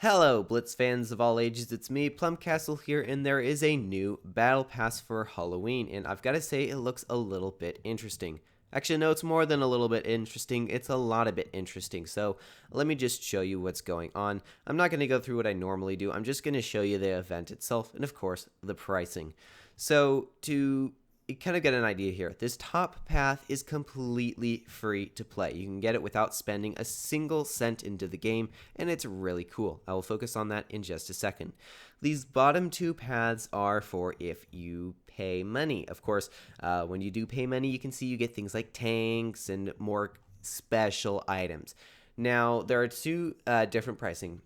Hello, Blitz fans of all ages, it's me, Plumcastle here, and there is a new Battle Pass for Halloween, and I've got to say it looks a little bit interesting. Actually, no, it's more than a little bit interesting, it's a lot of bit interesting, so let me just show you what's going on. I'm not going to go through what I normally do, I'm just going to show you the event itself, and of course, the pricing. So, to you kind of get an idea here. This top path is completely free to play. You can get it without spending a single cent into the game, and it's really cool. I will focus on that in just a second. These bottom two paths are for if you pay money. Of course, when you do pay money, you can see you get things like tanks and more special items. Now, there are two different pricing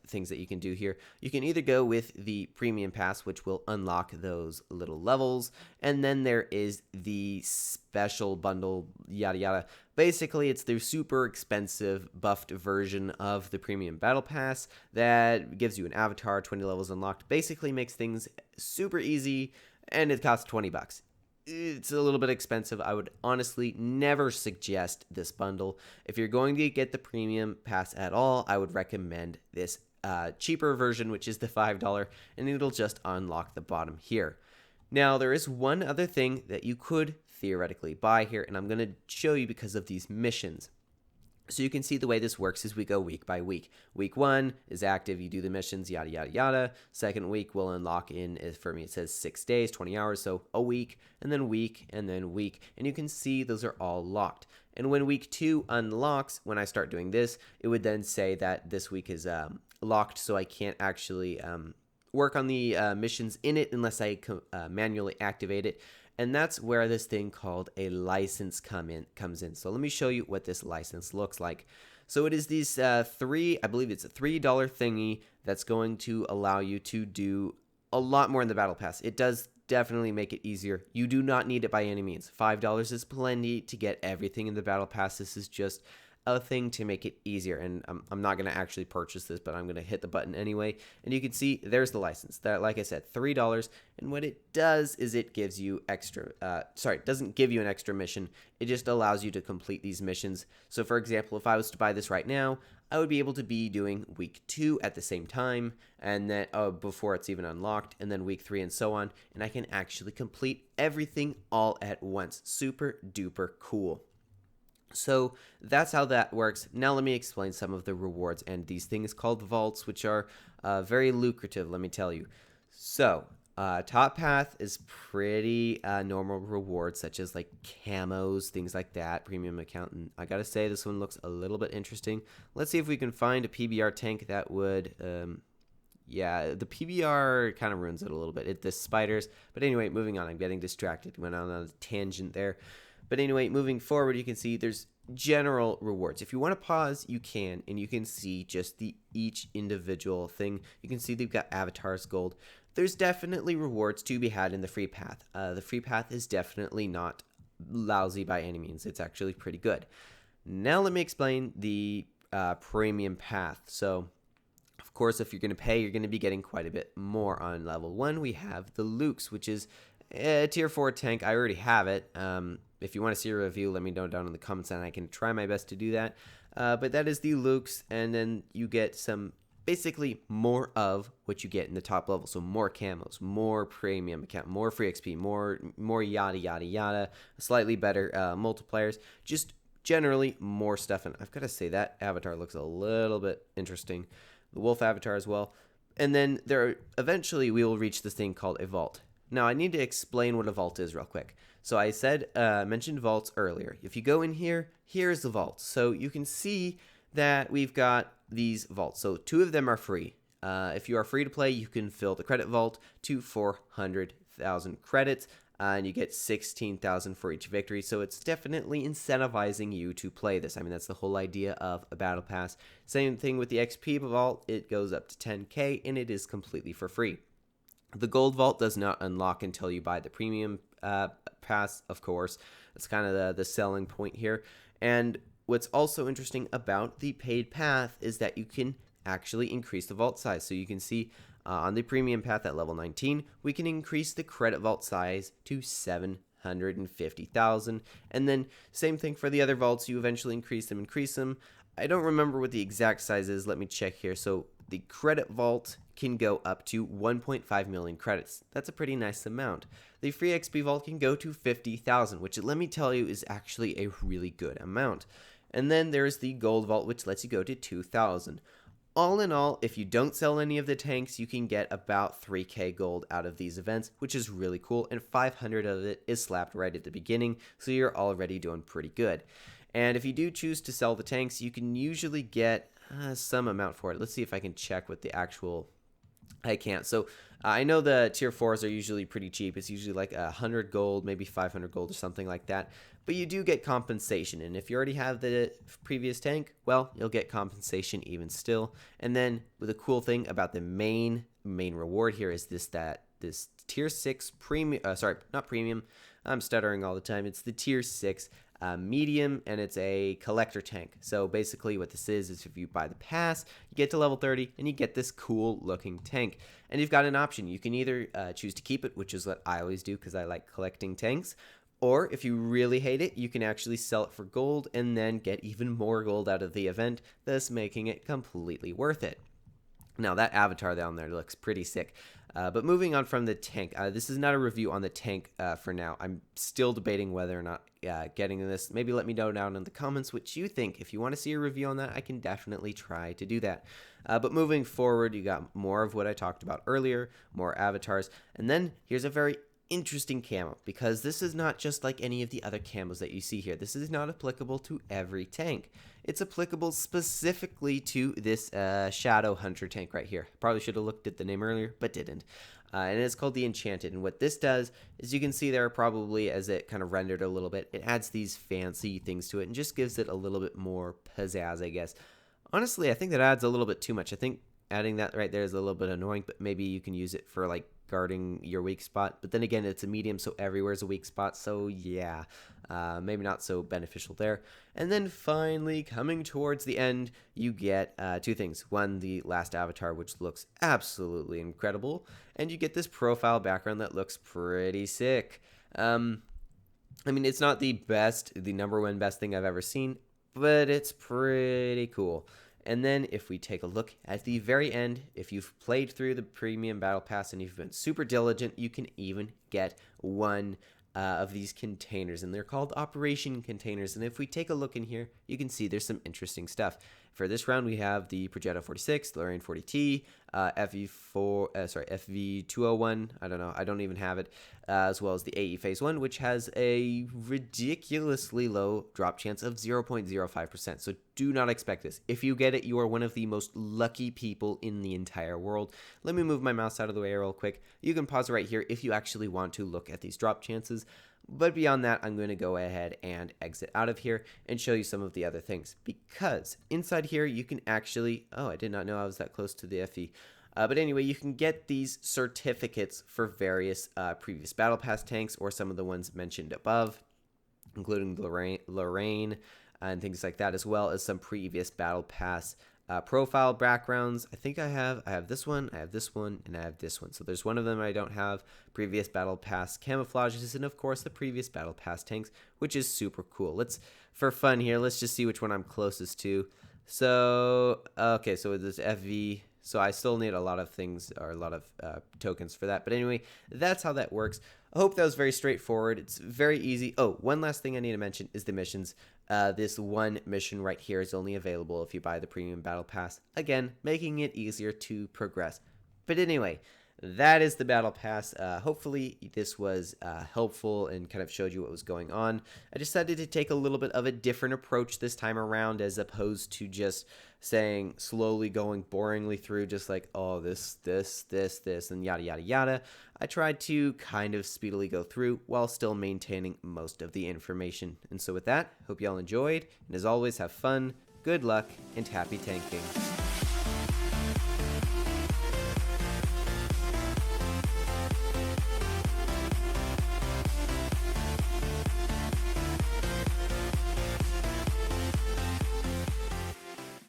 things that you can do here. You can either go with the premium pass, which will unlock those little levels, and then there is the special bundle, yada yada. Basically, it's the super expensive buffed version of the premium battle pass that gives you an avatar, 20 levels unlocked, basically makes things super easy, and it costs 20 bucks. It's a little bit expensive. I would honestly never suggest this bundle. If you're going to get the premium pass at all, I would recommend this cheaper version, which is the $5, and it'll just unlock the bottom here. Now, there is one other thing that you could theoretically buy here, and I'm going to show you because of these missions. So you can see the way this works is we go week by week. Week 1 is active, you do the missions, yada, yada, yada. Second week will unlock in, for me it says 6 days, 20 hours, so a week, and then week, and then week. And you can see those are all locked. And when week 2 unlocks, when I start doing this, it would then say that this week is locked, so I can't actually work on the missions in it unless I manually activate it. And that's where this thing called a license comes in. So let me show you what this license looks like. So it is these I believe it's a $3 thingy that's going to allow you to do a lot more in the Battle Pass. It does definitely make it easier. You do not need it by any means. $5 is plenty to get everything in the Battle Pass. This is just a thing to make it easier, and I'm not going to actually purchase this, but I'm going to hit the button anyway, and you can see there's the license that, like I said, $3, and what it does is it gives you extra it doesn't give you an extra mission, it just allows you to complete these missions. So for example, if I was to buy this right now, I would be able to be doing week 2 at the same time, and then before it's even unlocked, and then week 3 and so on, and I can actually complete everything all at once. Super duper cool. So that's how that works. Now let me explain some of the rewards and these things called vaults, which are very lucrative, let me tell you. So top path is pretty normal rewards, such as like camos, things like that, premium account. And I gotta say, this one looks a little bit interesting. Let's see if we can find a PBR tank that would yeah, the PBR kind of ruins it a little bit. The spiders. But anyway, moving on. I'm getting distracted. Went on a tangent there. But anyway, moving forward, you can see there's general rewards. If you want to pause, you can, and you can see just each individual thing. You can see they've got avatars gold. There's definitely rewards to be had in the free path. The free path is definitely not lousy by any means. It's actually pretty good. Now let me explain the premium path. So, of course, if you're going to pay, you're going to be getting quite a bit more. On level 1, we have the Lukes, which is a tier 4 tank. I already have it. If you want to see a review, let me know down in the comments, and I can try my best to do that. But that is the Lukes, and then you get some, basically more of what you get in the top level. So more camos, more premium account, more free XP, more yada yada yada, slightly better multipliers, just generally more stuff. And I've got to say that avatar looks a little bit interesting. The wolf avatar as well. And then eventually we will reach this thing called a vault. Now, I need to explain what a vault is real quick. So I mentioned vaults earlier. If you go in here, here's the vault. So you can see that we've got these vaults. So 2 of them are free. If you are free to play, you can fill the credit vault to 400,000 credits, and you get 16,000 for each victory. So it's definitely incentivizing you to play this. I mean, that's the whole idea of a battle pass. Same thing with the XP vault. It goes up to 10K, and it is completely for free. The gold vault does not unlock until you buy the premium pass, of course. That's kind of the selling point here. And what's also interesting about the paid path is that you can actually increase the vault size. So you can see on the premium path at level 19, we can increase the credit vault size to 750,000. And then same thing for the other vaults. You eventually increase them. I don't remember what the exact size is. Let me check here. So the credit vault can go up to 1.5 million credits. That's a pretty nice amount. The free XP vault can go to 50,000, which let me tell you is actually a really good amount. And then there's the gold vault, which lets you go to 2,000. All in all, if you don't sell any of the tanks, you can get about 3k gold out of these events, which is really cool, and 500 of it is slapped right at the beginning, so you're already doing pretty good. And if you do choose to sell the tanks, you can usually get some amount for it. Let's see if I can check what the actual... I can't. So I know the tier 4s are usually pretty cheap. It's usually like 100 gold, maybe 500 gold or something like that. But you do get compensation. And if you already have the previous tank, well, you'll get compensation even still. And then the cool thing about the main reward here is this tier 6 premium, sorry, not premium. I'm stuttering all the time. It's the tier 6 medium, and it's a collector tank. So basically what this is if you buy the pass, you get to level 30 and you get this cool looking tank. And you've got an option. You can either choose to keep it, which is what I always do because I like collecting tanks, or if you really hate it, you can actually sell it for gold and then get even more gold out of the event, thus making it completely worth it. Now that avatar down there looks pretty sick. But moving on from the tank, this is not a review on the tank for now. I'm still debating whether or not getting this. Maybe let me know down in the comments what you think. If you want to see a review on that, I can definitely try to do that. But moving forward, you got more of what I talked about earlier, more avatars. And then here's a very interesting camo, because this is not just like any of the other camos that you see here. This is not applicable to every tank. It's applicable specifically to this Shadow Hunter tank right here. Probably should have looked at the name earlier, but didn't. And it's called the Enchanted. And what this does is, you can see there probably as it kind of rendered a little bit, it adds these fancy things to it and just gives it a little bit more pizzazz, I guess. Honestly, I think that adds a little bit too much. I think adding that right there is a little bit annoying, but maybe you can use it for like guarding your weak spot. But then again, it's a medium, so everywhere's a weak spot. So yeah, maybe not so beneficial there. And then finally, coming towards the end, you get two things. One, the last avatar, which looks absolutely incredible. And you get this profile background that looks pretty sick. I mean, it's not the best, the number one best thing I've ever seen, but it's pretty cool. And then if we take a look at the very end, if you've played through the premium battle pass and you've been super diligent, you can even get one of these containers, and they're called operation containers. And if we take a look in here, you can see there's some interesting stuff. For this round, we have the Progetto 46, the Lorraine 40T, FV201, I don't know, I don't even have it, as well as the AE Phase 1, which has a ridiculously low drop chance of 0.05%, so do not expect this. If you get it, you are one of the most lucky people in the entire world. Let me move my mouse out of the way real quick. You can pause right here if you actually want to look at these drop chances. But beyond that, I'm going to go ahead and exit out of here and show you some of the other things. Because inside here, you can actually... Oh, I did not know I was that close to the FE. But anyway, you can get these certificates for various previous Battle Pass tanks, or some of the ones mentioned above, including Lorraine and things like that, as well as some previous Battle Pass profile backgrounds. I think I have this one, I have this one, and I have this one. So there's one of them I don't have. Previous Battle Pass camouflages, and of course the previous Battle Pass tanks, which is super cool. For fun here, let's just see which one I'm closest to. So, okay, so this FV, so I still need a lot of things, or a lot of tokens for that. But anyway, that's how that works. I hope that was very straightforward. It's very easy. Oh, one last thing I need to mention is the missions. This one mission right here is only available if you buy the Premium Battle Pass. Again, making it easier to progress. But anyway, that is the Battle Pass. Hopefully this was helpful and kind of showed you what was going on. I decided to take a little bit of a different approach this time around, as opposed to just saying slowly going boringly through just like, oh, this, and yada, yada, yada. I tried to kind of speedily go through while still maintaining most of the information. And so with that, hope you all enjoyed. And as always, have fun, good luck, and happy tanking.